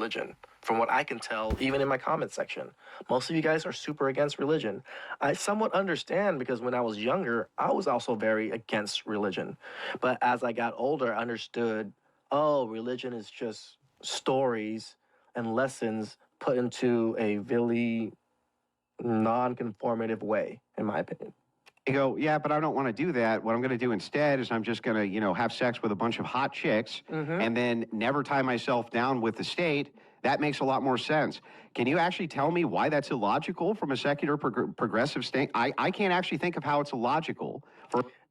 religion. From what I can tell, even in my comment section, most of you guys are super against religion. I somewhat understand because when I was younger, I was also very against religion. But as I got older, I understood, oh, religion is just stories and lessons put into a really non-conformative way, in my opinion. You go, yeah, but I don't want to do that. What I'm going to do instead is I'm just going to, have sex with a bunch of hot chicks and then never tie myself down with the state. That makes a lot more sense. Can you actually tell me why that's illogical from a secular progressive state? I can't actually think of how it's illogical.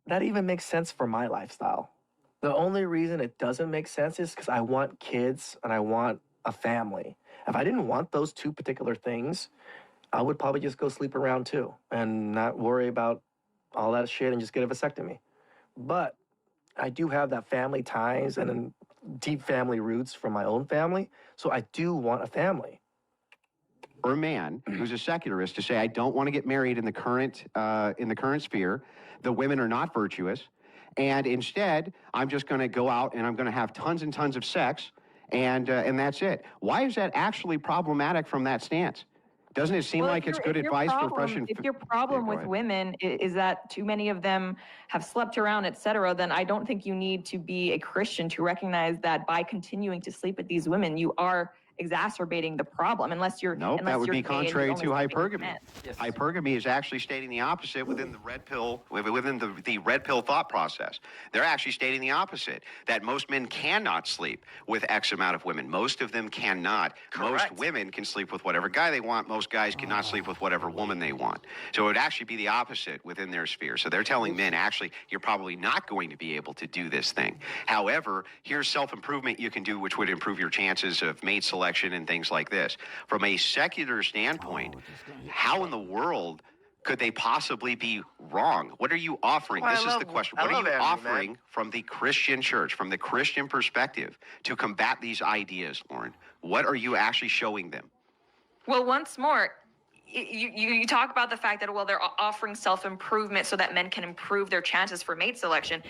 That even makes sense for my lifestyle. The only reason it doesn't make sense is because I want kids and I want a family. If I didn't want those two particular things, I would probably just go sleep around too and not worry about all that shit and just get a vasectomy. But I do have that family ties and deep family roots from my own family, so I do want a family. For a man who's a secularist to say, I don't want to get married in the current sphere, the women are not virtuous, and instead, I'm just going to go out and I'm going to have tons and tons of sex, and that's it. Why is that actually problematic from that stance? Doesn't it seem like it's good advice for fresh and... If your problem with women is that too many of them have slept around, et cetera, then I don't think you need to be a Christian to recognize that by continuing to sleep with these women, you are exacerbating the problem, unless you're... Nope, that would be contrary to hypergamy. Yes. Hypergamy is actually stating the opposite within the red pill, within the red pill thought process. They're actually stating the opposite, that most men cannot sleep with X amount of women. Most of them cannot. Correct. Most women can sleep with whatever guy they want. Most guys cannot sleep with whatever woman they want. So it would actually be the opposite within their sphere. So they're telling men, actually, you're probably not going to be able to do this thing. However, here's self-improvement you can do, which would improve your chances of mate selection and things like this. From a secular standpoint, how in the world could they possibly be wrong? What are you offering? Well, this is the question. What are you offering from the Christian church, from the Christian perspective, to combat these ideas, Lauren? What are you actually showing them? Well, once more, you talk about the fact that, well, they're offering self-improvement so that men can improve their chances for mate selection.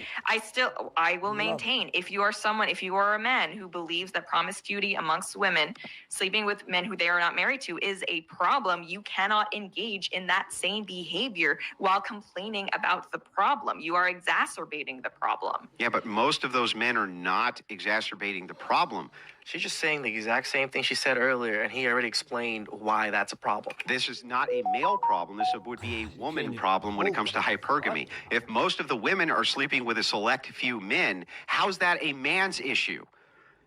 I will maintain, if you are a man who believes that promiscuity amongst women, sleeping with men who they are not married to, is a problem, you cannot engage in that same behavior while complaining about the problem. You are exacerbating the problem. Yeah, but most of those men are not exacerbating the problem. She's just saying the exact same thing she said earlier, and he already explained why that's a problem. This is not a male problem. This would be a woman problem when it comes to hypergamy. If most of the women are sleeping with a select few men, how's that a man's issue?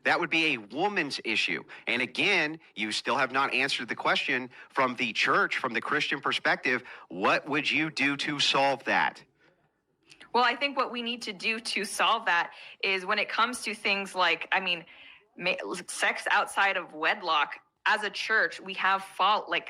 That would be a woman's issue. And again, you still have not answered the question from the church, from the Christian perspective. What would you do to solve that? Well, I think what we need to do to solve that is when it comes to things like, sex outside of wedlock, as a church, we have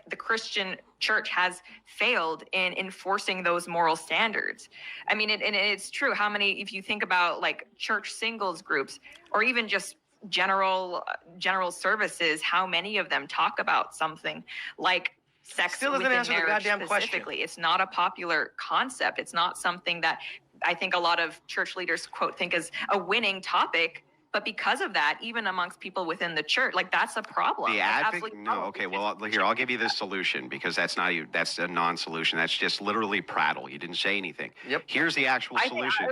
the Christian church has failed in enforcing those moral standards. It's true. How many, if you think about church singles groups or even just general services, how many of them talk about something like sex Still doesn't within answer the marriage goddamn specifically? question. It's not a popular concept. It's not something that I think a lot of church leaders, quote, think is a winning topic. But because of that, even amongst people within the church, that's a problem. Okay, well, here, I'll give you this solution, because that's a non-solution. That's just literally prattle. You didn't say anything. Yep. Here's the actual solution.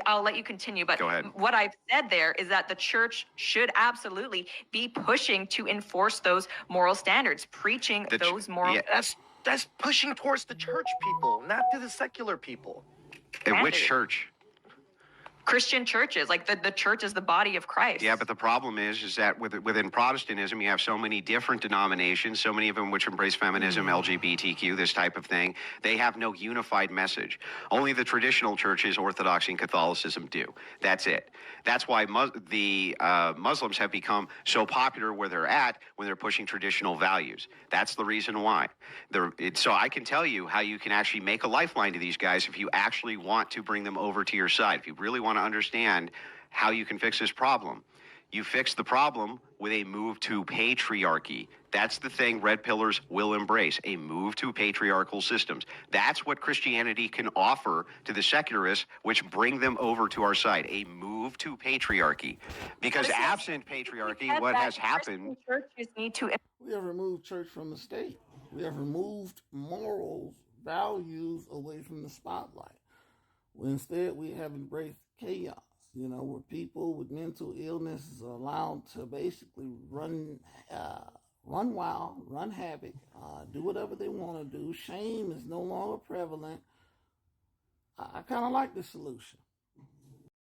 I'll let you continue. But go ahead. What I've said there is that the church should absolutely be pushing to enforce those moral standards, preaching those moral... Yeah. That's pushing towards the church people, not to the secular people. In which church? Christian churches, the church is the body of Christ. Yeah, but the problem is that within Protestantism, you have so many different denominations, so many of them which embrace feminism, LGBTQ, this type of thing. They have no unified message. Only the traditional churches, Orthodoxy and Catholicism, do. That's it. That's why the Muslims have become so popular where they're at when they're pushing traditional values. That's the reason why. So I can tell you how you can actually make a lifeline to these guys if you actually want to bring them over to your side. If you really want to understand how you can fix this problem, You fix the problem with a move to patriarchy. That's the thing red pillars will embrace, a move to patriarchal systems. That's what Christianity can offer to the secularists, which bring them over to our side, a move to patriarchy. Because absent patriarchy, what has happened... Churches need to... We have removed church from the state. We have removed morals, values away from the spotlight. Instead, we have embraced chaos, where people with mental illness are allowed to basically run wild, run havoc, do whatever they want to do. Shame is no longer prevalent. I kind of like the solution.